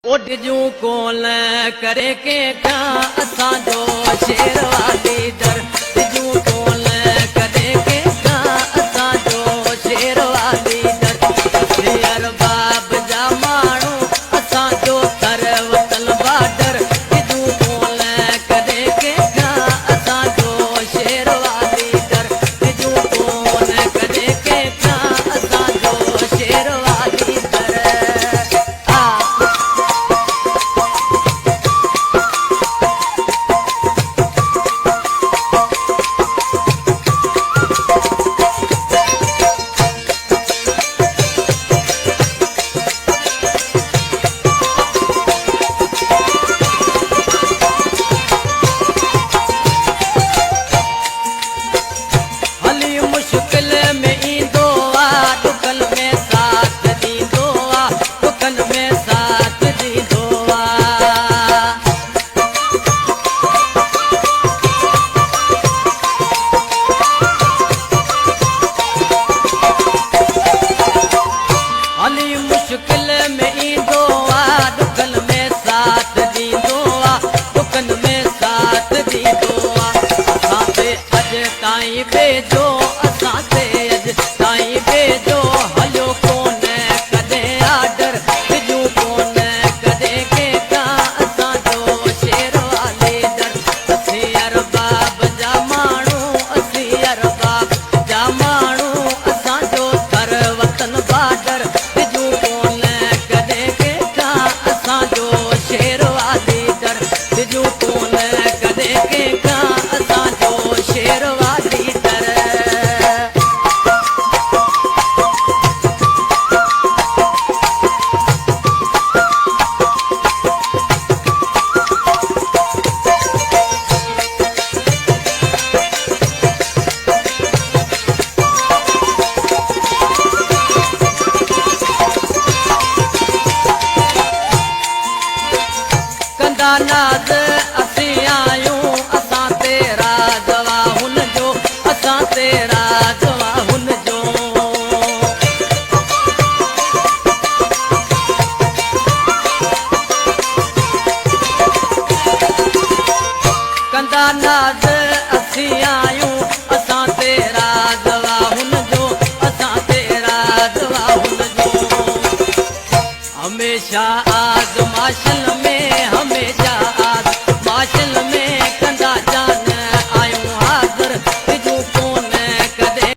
ओडिजू कोल करे के क्या असांजो शेरवाली दर डिजू कोल करे के क्या असांजो शेरवाली दर शेर बाब जा माण्हू असांजो थर वतन बाडर डिजू कोल करे के क्या असांजो शेरवाली दर डिजू कोल करे के क्या असांजो शेरवाली दर भेजो असांते अज ताईं भेजो हलियो कोन कॾहिं आडर डिजू कोन कॾहिं कंहिंखां असांजो शेरवाली दर असीं अरबाब जा माण्हू असीं अरबाब जा माण्हू असांजो थर वतन बाडर डिजू कोन कॾहिं कंहिंखां असांजो शेरवाली दर डिजू कोन कॾहिं कंहिंखां असांजो शेरवाली नाज़ असीं आयूं असां तेरा जवा हुन जो असां तेरा जवा हुन जो कंदा नाज़ असीं आयूं असां तेरा जवा हुन जो असां तेरा जवा हुन जो हमेशा आज़माइशन